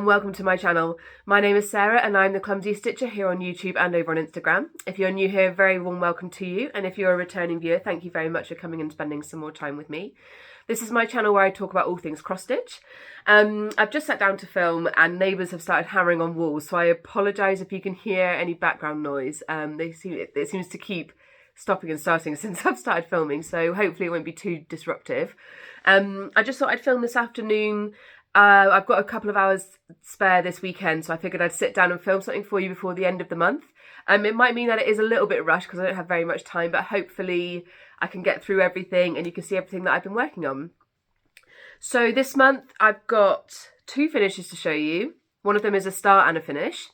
and welcome to my channel. My name is Sarah and I'm the Clumsy Stitcher here on YouTube and over on Instagram. If you're new here, very warm welcome to you, and if you're a returning viewer, thank you very much for coming and spending some more time with me. This is my channel where I talk about all things cross stitch. I've just sat down to film and neighbours have started hammering on walls, so I apologise if you can hear any background noise. It seems to keep stopping and starting since I've started filming, so hopefully it won't be too disruptive. I just thought I'd film this afternoon. I've got a couple of hours spare this weekend, so I figured I'd sit down and film something for you before the end of the month. It might mean that it is a little bit rushed because I don't have very much time, but hopefully I can get through everything and you can see everything that I've been working on. So this month I've got two finishes to show you. One of them is a start and a finish.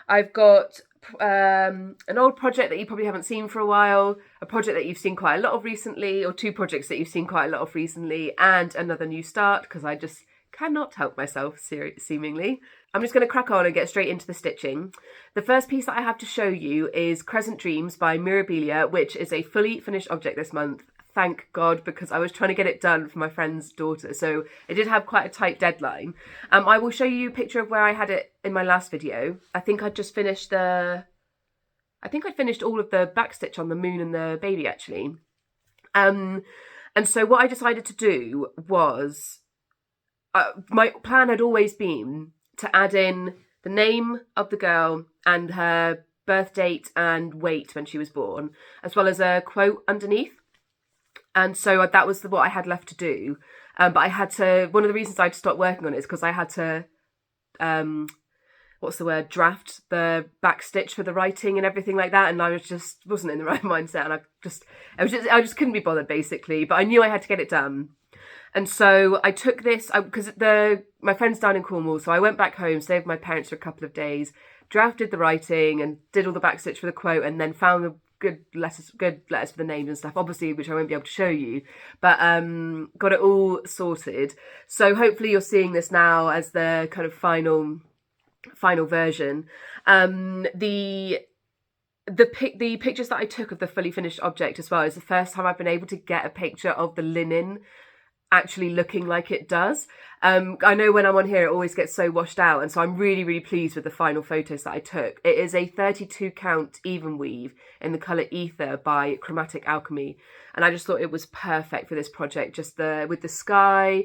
I've got an old project that you probably haven't seen for a while, a project that you've seen quite a lot of recently, or two projects that you've seen quite a lot of recently, and another new start because I just cannot help myself, seemingly. I'm just going to crack on and get straight into the stitching. The first piece that I have to show you is Crescent Dreams by Mirabilia, which is a fully finished object this month. Thank God, because I was trying to get it done for my friend's daughter, so it did have quite a tight deadline. I will show you a picture of where I had it in my last video. I think I'd just finished I'd finished all of the backstitch on the moon and the baby, actually. And so what I decided to do was, my plan had always been to add in the name of the girl and her birth date and weight when she was born, as well as a quote underneath. And so that was what I had left to do. But I had to, one of the reasons I'd stopped working on it is because I had to, draft the back stitch for the writing and everything like that. And I wasn't in the right mindset, and I just couldn't be bothered, basically. But I knew I had to get it done. And so I took this, because my friend's down in Cornwall, so I went back home, stayed with my parents for a couple of days, drafted the writing and did all the backstitch for the quote, and then found the good letters for the names and stuff, obviously, which I won't be able to show you, but got it all sorted. So hopefully you're seeing this now as the kind of final version. The pictures that I took of the fully finished object as well is the first time I've been able to get a picture of the linen actually looking like it does. I know when I'm on here it always gets so washed out, and so I'm really, really pleased with the final photos that I took. It is a 32 count even weave in the colour Ether by Chromatic Alchemy, and I just thought it was perfect for this project. Just with the sky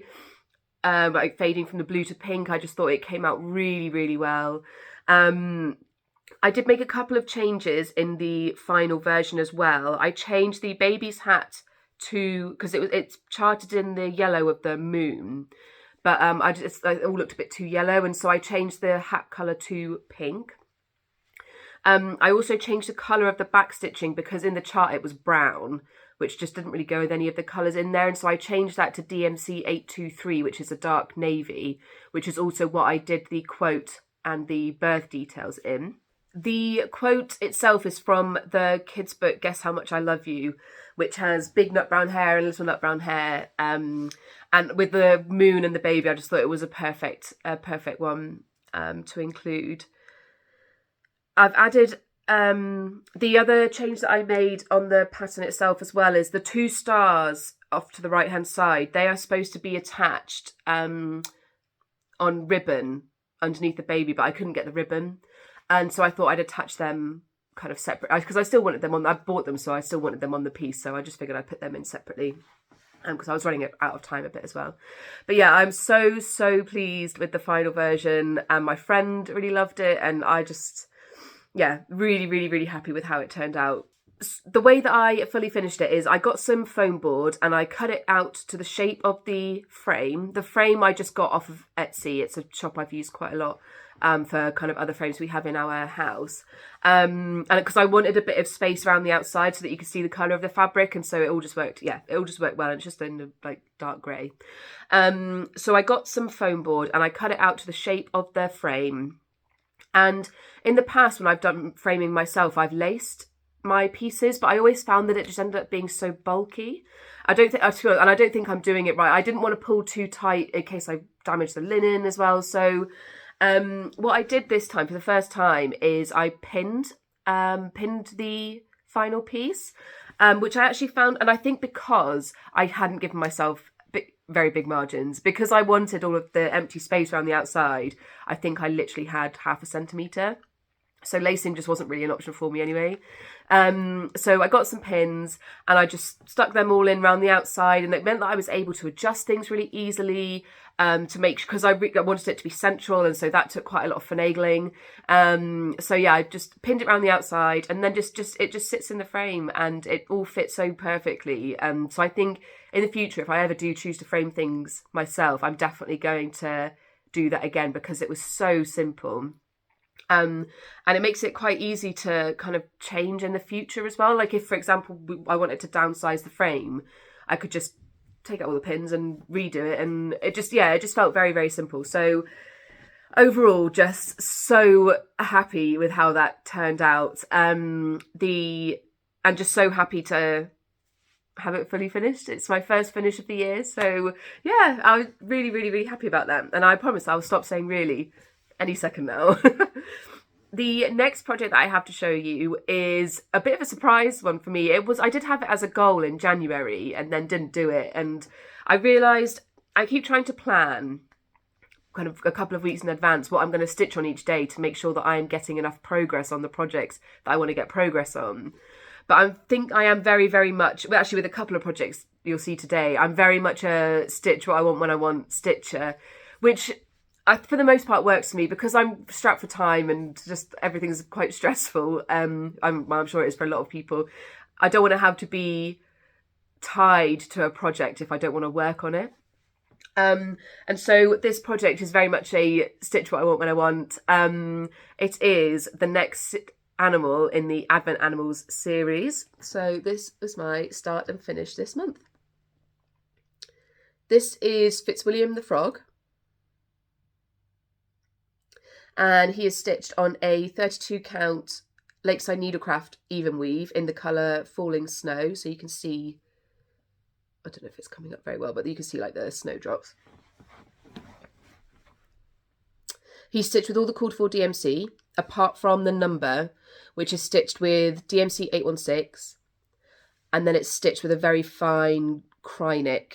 like fading from the blue to pink, I just thought it came out really, really well. I did make a couple of changes in the final version as well. I changed the baby's hat because it's charted in the yellow of the moon, but it all looked a bit too yellow, and so I changed the hat colour to pink. I also changed the colour of the back stitching because in the chart it was brown, which just didn't really go with any of the colours in there, and so I changed that to DMC 823, which is a dark navy, which is also what I did the quote and the birth details in. The quote itself is from the kids' book Guess How Much I Love You, which has big nut brown hair and little nut brown hair. And with the moon and the baby, I just thought it was a perfect one to include. I've added the other change that I made on the pattern itself as well is the two stars off to the right hand side. They are supposed to be attached on ribbon underneath the baby, but I couldn't get the ribbon. And so I thought I'd attach them kind of separate, because I still wanted them I bought them, so I still wanted them on the piece, so I just figured I'd put them in separately, because I was running out of time a bit as well. But yeah, I'm so pleased with the final version, and my friend really loved it, and I just, yeah, really, really, really happy with how it turned out. The way that I fully finished it is I got some foam board and I cut it out to the shape of the frame. The frame I just got off of Etsy. It's a shop I've used quite a lot for kind of other frames we have in our house. And because I wanted a bit of space around the outside so that you could see the colour of the fabric, and so it all just worked. Yeah, it all just worked well. It's just in the like dark grey. So I got some foam board and I cut it out to the shape of the frame. And in the past, when I've done framing myself, I've laced my pieces, but I always found that it just ended up being so bulky. I don't think I'm doing it right. I didn't want to pull too tight in case I damaged the linen as well. So what I did this time for the first time is I pinned the final piece, which I actually found, and I think because I hadn't given myself very big margins. Because I wanted all of the empty space around the outside, I think I literally had 0.5 centimetre. So lacing just wasn't really an option for me anyway. So I got some pins and I just stuck them all in around the outside, and it meant that I was able to adjust things really easily, to make, because I wanted it to be central, and so that took quite a lot of finagling. So yeah, I just pinned it around the outside, and then it just sits in the frame, and it all fits so perfectly. So I think in the future, if I ever do choose to frame things myself, I'm definitely going to do that again, because it was so simple. And it makes it quite easy to kind of change in the future as well. Like if, for example, I wanted to downsize the frame, I could just take out all the pins and redo it. And it just felt very, very simple. So overall, just so happy with how that turned out. And just so happy to have it fully finished. It's my first finish of the year. So yeah, I was really, really, really happy about that. And I promise I'll stop saying really any second now. The next project that I have to show you is a bit of a surprise one for me. I did have it as a goal in January and then didn't do it. And I realised I keep trying to plan kind of a couple of weeks in advance what I'm going to stitch on each day to make sure that I am getting enough progress on the projects that I want to get progress on. But I think I am very, very much, well, actually with a couple of projects you'll see today, I'm very much a stitch what I want when I want stitcher, which for the most part works for me because I'm strapped for time and just everything's quite stressful. I'm sure it is for a lot of people. I don't want to have to be tied to a project if I don't want to work on it. And so this project is very much a stitch what I want when I want. It is the next animal in the Advent Animals series. So this was my start and finish this month. This is Fitzwilliam the Frog. And he is stitched on a 32 count Lakeside Needlecraft even weave in the colour Falling Snow. So you can see, I don't know if it's coming up very well, but you can see like the snowdrops. He's stitched with all the called for DMC, apart from the number, which is stitched with DMC 816. And then it's stitched with a very fine Krynic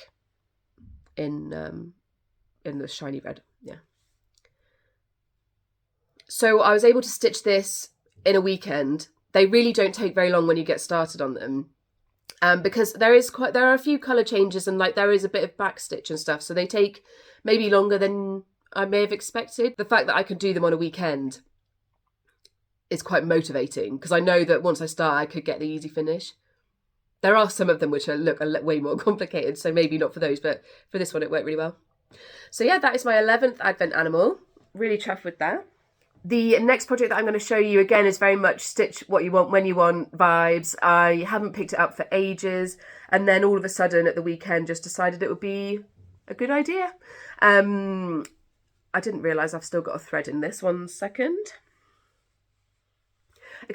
in the shiny red. Yeah. So I was able to stitch this in a weekend. They really don't take very long when you get started on them, because there are a few colour changes and like there is a bit of backstitch and stuff. So they take maybe longer than I may have expected. The fact that I could do them on a weekend is quite motivating because I know that once I start, I could get the easy finish. There are some of them which look way more complicated, so maybe not for those, but for this one it worked really well. So yeah, that is my 11th Advent animal. Really chuffed with that. The next project that I'm going to show you again is very much stitch what you want when you want vibes. I haven't picked it up for ages, and then all of a sudden at the weekend just decided it would be a good idea. I didn't realise I've still got a thread in this. 1 second.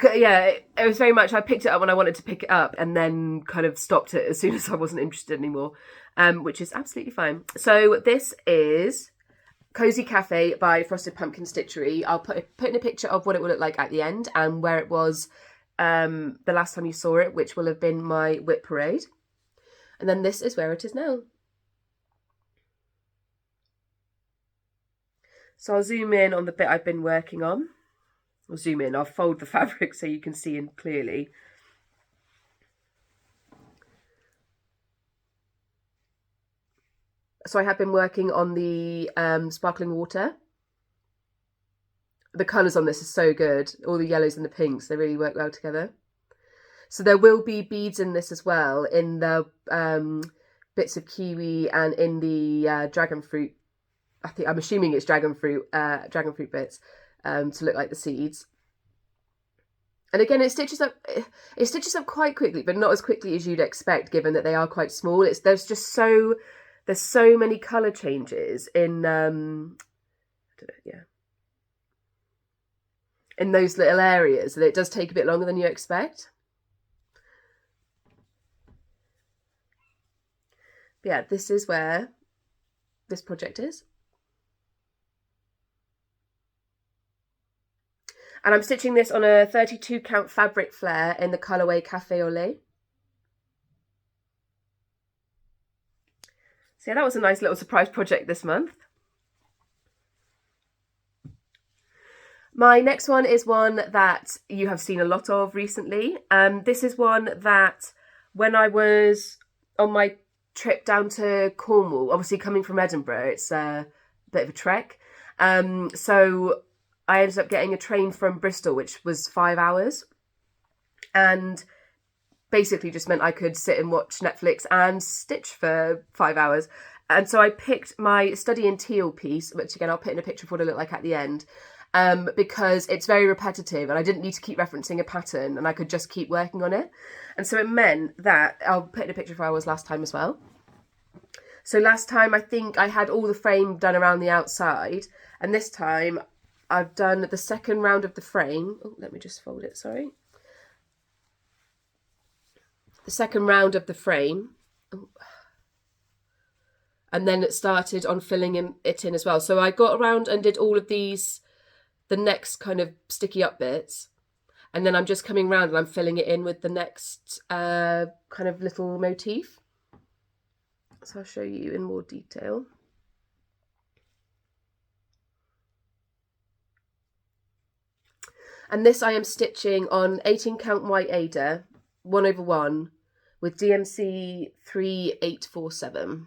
Yeah, it was very much, I picked it up when I wanted to pick it up and then kind of stopped it as soon as I wasn't interested anymore, which is absolutely fine. So this is Cozy Cafe by Frosted Pumpkin Stitchery. I'll put in a picture of what it will look like at the end and where it was the last time you saw it, which will have been my whip parade. And then this is where it is now. So I'll zoom in on the bit I've been working on. I'll zoom in, I'll fold the fabric so you can see in clearly. So I have been working on the sparkling water. The colours on this are so good. All the yellows and the pinks, they really work well together. So there will be beads in this as well, in the bits of kiwi and in the dragon fruit. I'm assuming it's dragon fruit bits to look like the seeds. And again, it stitches up quite quickly, but not as quickly as you'd expect, given that they are quite small. There's so many colour changes in in those little areas that it does take a bit longer than you expect. But yeah, this is where this project is. And I'm stitching this on a 32 count fabric flare in the colourway Café au Lait. So yeah, that was a nice little surprise project this month. My next one is one that you have seen a lot of recently. This is one that when I was on my trip down to Cornwall, obviously coming from Edinburgh, it's a bit of a trek. So I ended up getting a train from Bristol, which was 5 hours. And basically just meant I could sit and watch Netflix and stitch for 5 hours. And so I picked my Study in Teal piece, which again, I'll put in a picture of what it looked like at the end, because it's very repetitive and I didn't need to keep referencing a pattern and I could just keep working on it. And so it meant that, I'll put in a picture of where I was last time as well. So last time I think I had all the frame done around the outside, and this time I've done the second round of the frame. Oh, let me just fold it, sorry. The second round of the frame. Oh. And then it started on filling it in as well. So I got around and did all of these, the next kind of sticky up bits. And then I'm just coming around and I'm filling it in with the next kind of little motif. So I'll show you in more detail. And this I am stitching on 18 count white Aida, 1/1, with DMC 3847.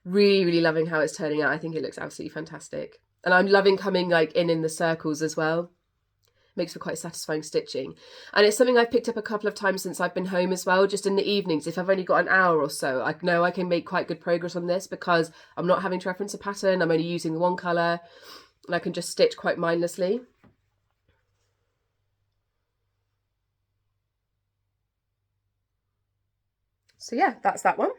Really, really loving how it's turning out. I think it looks absolutely fantastic. And I'm loving coming like in the circles as well. Makes for quite satisfying stitching. And it's something I've picked up a couple of times since I've been home as well, just in the evenings. If I've only got an hour or so, I know I can make quite good progress on this because I'm not having to reference a pattern. I'm only using the one colour and I can just stitch quite mindlessly. So yeah, that's that one.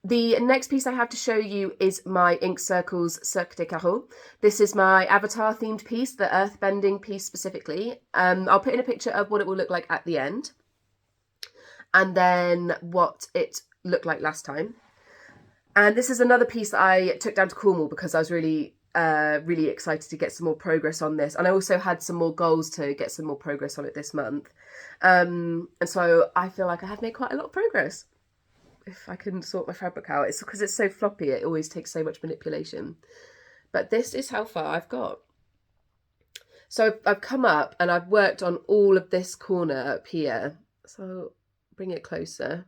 The next piece I have to show you is my Ink Circles Cirque des Carreaux. This is my Avatar themed piece, the earthbending piece specifically. I'll put in a picture of what it will look like at the end. And then what it looked like last time. And this is another piece that I took down to Cornwall because I was really excited to get some more progress on this. And I also had some more goals to get some more progress on it this month. And so I feel like I have made quite a lot of progress. If I can sort my fabric out. It's because it's so floppy, it always takes so much manipulation. But this is how far I've got. So I've come up and I've worked on all of this corner up here. So bring it closer.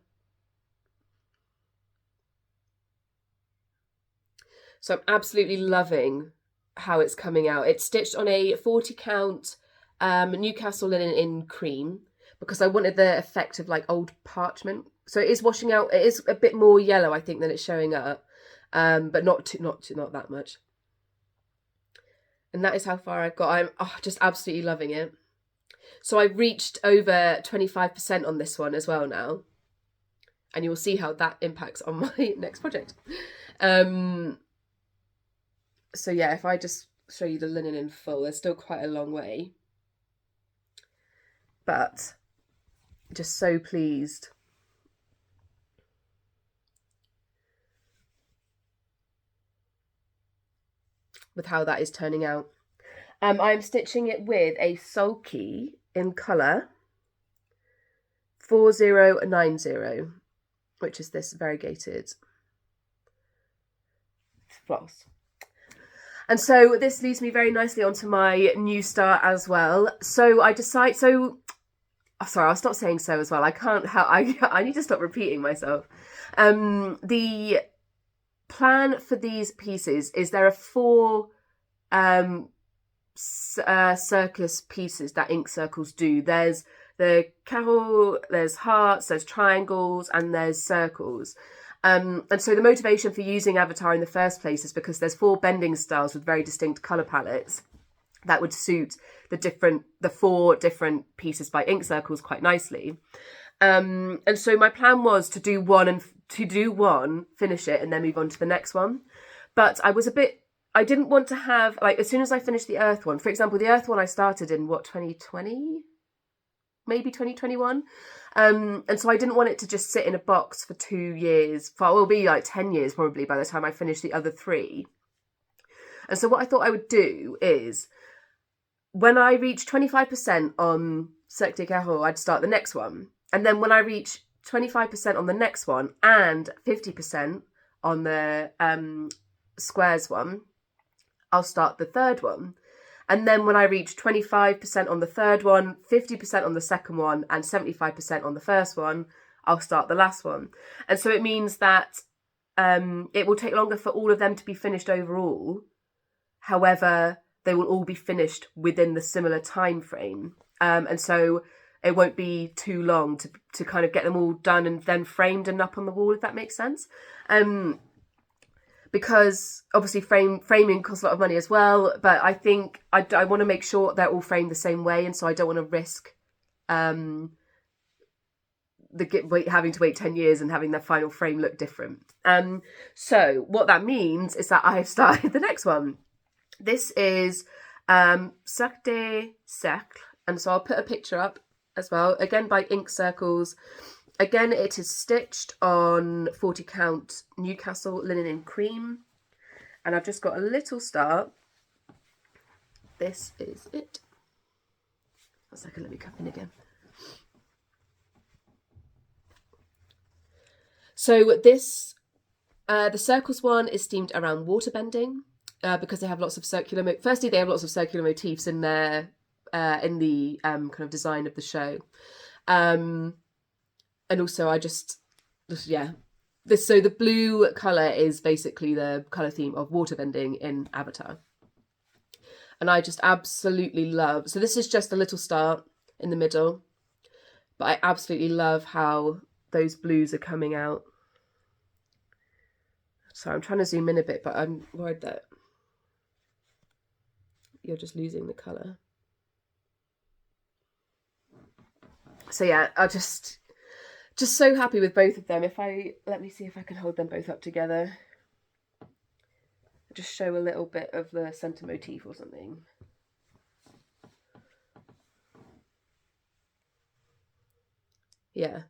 So I'm absolutely loving how it's coming out. It's stitched on a 40 count Newcastle linen in cream because I wanted the effect of like old parchment. So it is washing out. It is a bit more yellow, I think, than it's showing up, but not that much. And that is how far I've got. I'm just absolutely loving it. So I've reached over 25% on this one as well now, and you'll see how that impacts on my next project. So yeah, if I just show you the linen in full, there's still quite a long way, but just so pleased. With how that is turning out. I'm stitching it with a sulky in colour 4090, which is this variegated floss. And so this leads me very nicely onto my new start as well. So I decide, sorry, I'll stop saying so as well. I can't help, I need to stop repeating myself. The plan for these pieces is there are 4 circus pieces that Ink Circles do. There's the carreau, there's hearts, there's triangles, and there's circles. And so the motivation for using Avatar in the first place is because there's 4 bending styles with very distinct colour palettes that would suit the 4 different pieces by Ink Circles quite nicely. And so my plan was to do one, finish it, and then move on to the next one. But I didn't want to have, like, as soon as I finished the Earth one, for example, the Earth one I started in, 2020? Maybe 2021? And so I didn't want it to just sit in a box for 2 years. It'll be like 10 years probably by the time I finish the other 3. And so what I thought I would do is, when I reach 25% on Cirque des Carreaux, I'd start the next one. And then when I reach 25% on the next one and 50% on the squares one, I'll start the third one. And then when I reach 25% on the third one, 50% on the second one, and 75% on the first one, I'll start the last one. And so it means that it will take longer for all of them to be finished overall. However, they will all be finished within the similar time frame. And so it won't be too long to kind of get them all done and then framed and up on the wall, if that makes sense. Because obviously framing costs a lot of money as well, but I think I want to make sure they're all framed the same way, and so I don't want to risk having to wait 10 years and having their final frame look different. So what that means is that I have started the next one. This is Cercle des Cercles, and so I'll put a picture up as well, again by Ink Circles. Again, it is stitched on 40 count Newcastle linen in cream, and I've just got a little start. This is it. 1 second, let me come in again. So this, the circles one is themed around water bending, because they have lots of circular. Firstly, they have lots of circular motifs in their in the kind of design of the show. And also so the blue colour is basically the colour theme of waterbending in Avatar. And I just absolutely love, so this is just a little start in the middle, but I absolutely love how those blues are coming out. Sorry, I'm trying to zoom in a bit, but I'm worried that you're just losing the colour. So yeah, I just so happy with both of them. Let me see if I can hold them both up together. Just show a little bit of the centre motif or something. Yeah.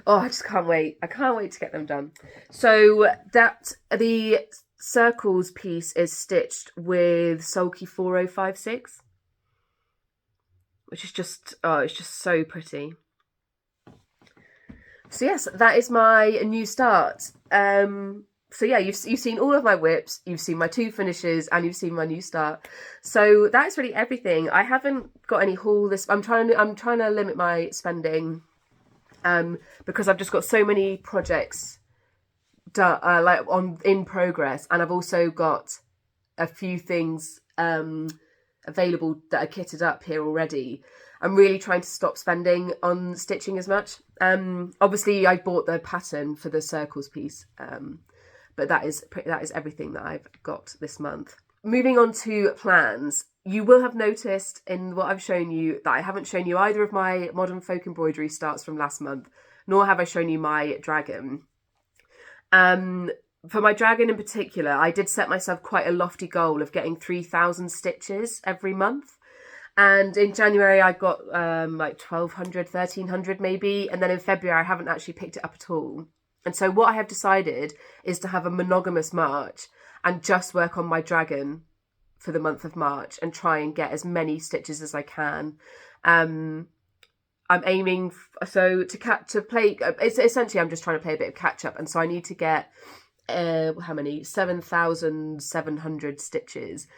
Oh, I just can't wait. I can't wait to get them done. So that the circles piece is stitched with Sulky 4056, which is just, oh, it's just so pretty. So yes, that is my new start. So yeah, you've seen all of my whips, you've seen my 2 finishes, and you've seen my new start. So that's really everything. I haven't got any haul this. I'm trying to limit my spending, because I've just got so many projects done, in progress, and I've also got a few things available that are kitted up here already. I'm really trying to stop spending on stitching as much. Obviously, I bought the pattern for the circles piece, but that is everything that I've got this month. Moving on to plans, you will have noticed in what I've shown you that I haven't shown you either of my modern folk embroidery starts from last month, nor have I shown you my dragon. For my dragon in particular, I did set myself quite a lofty goal of getting 3,000 stitches every month. And in January, I got like 1,200, 1,300 maybe. And then in February, I haven't actually picked it up at all. And so what I have decided is to have a monogamous March and just work on my dragon for the month of March and try and get as many stitches as I can. I'm aiming to play. It's essentially I'm just trying to play a bit of catch up, and so I need to get how many 7,700 stitches.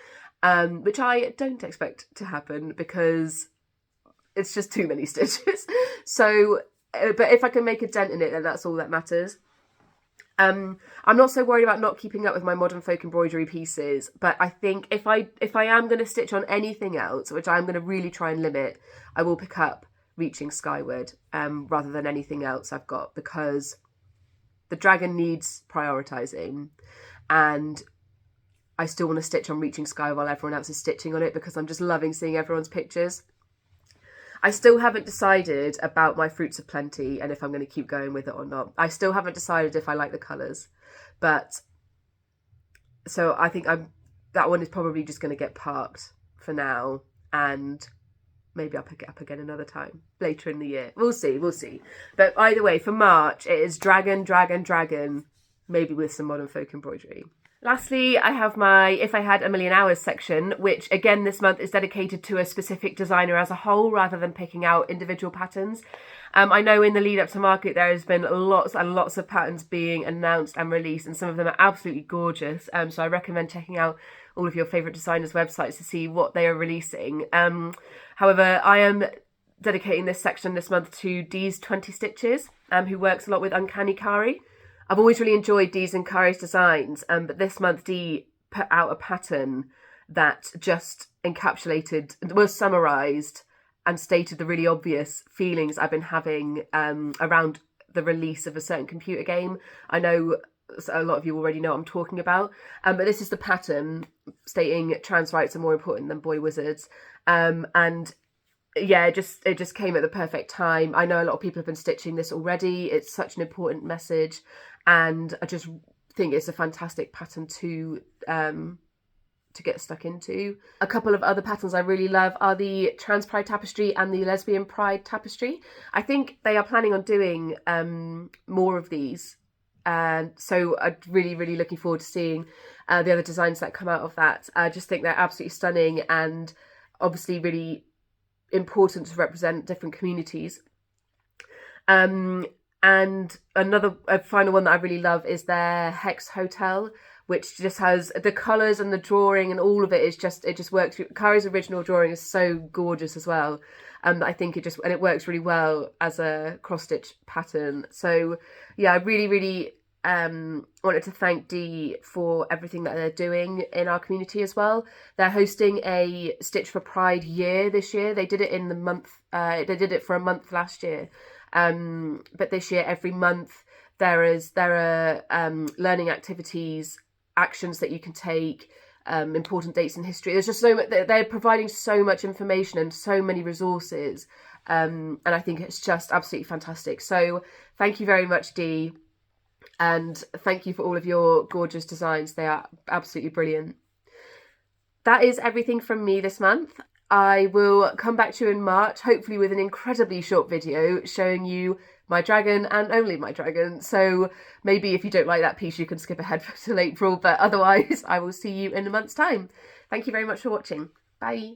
Which I don't expect to happen because it's just too many stitches. So, but if I can make a dent in it, then that's all that matters. I'm not so worried about not keeping up with my modern folk embroidery pieces, but I think if I am going to stitch on anything else, which I'm going to really try and limit, I will pick up Reaching Skyward rather than anything else I've got, because the dragon needs prioritising, and I still want to stitch on Reaching Sky while everyone else is stitching on it, because I'm just loving seeing everyone's pictures. I still haven't decided about my Fruits of Plenty and if I'm going to keep going with it or not. I still haven't decided if I like the colours, but so I think that one is probably just going to get parked for now, and maybe I'll pick it up again another time later in the year. We'll see. But either way, for March, it is dragon, maybe with some modern folk embroidery. Lastly, I have my If I Had a Million Hours section, which again this month is dedicated to a specific designer as a whole rather than picking out individual patterns. I know in the lead up to market there has been lots and lots of patterns being announced and released, and some of them are absolutely gorgeous. So I recommend checking out all of your favourite designers' websites to see what they are releasing. However, I am dedicating this section this month to Dee's 20 Stitches, who works a lot with Uncanny Kari. I've always really enjoyed Dee's and Kari's designs, but this month Dee put out a pattern that just encapsulated, was summarised and stated the really obvious feelings I've been having around the release of a certain computer game. I know a lot of you already know what I'm talking about, but this is the pattern stating trans rights are more important than boy wizards. And yeah, it just came at the perfect time. I know a lot of people have been stitching this already. It's such an important message, and I just think it's a fantastic pattern to get stuck into. A couple of other patterns I really love are the Trans Pride Tapestry and the Lesbian Pride Tapestry. I think they are planning on doing more of these, and so I'm really looking forward to seeing the other designs that come out of that. I just think they're absolutely stunning and obviously really important to represent different communities. And a final one that I really love is their Hex Hotel, which just has the colours and the drawing and all of it is just, it just works. Kari's original drawing is so gorgeous as well. I think it works really well as a cross-stitch pattern. So yeah, I really wanted to thank Dee for everything that they're doing in our community as well. They're hosting a Stitch for Pride year this year. They did it in the month, they did it for a month last year. But this year, every month, there are learning activities, actions that you can take, important dates in history. There's just so much, they're providing so much information and so many resources. And I think it's just absolutely fantastic. So thank you very much, Dee. And thank you for all of your gorgeous designs. They are absolutely brilliant. That is everything from me this month. I will come back to you in March, hopefully with an incredibly short video showing you my dragon and only my dragon. So maybe if you don't like that piece, you can skip ahead till April. But otherwise, I will see you in a month's time. Thank you very much for watching. Bye.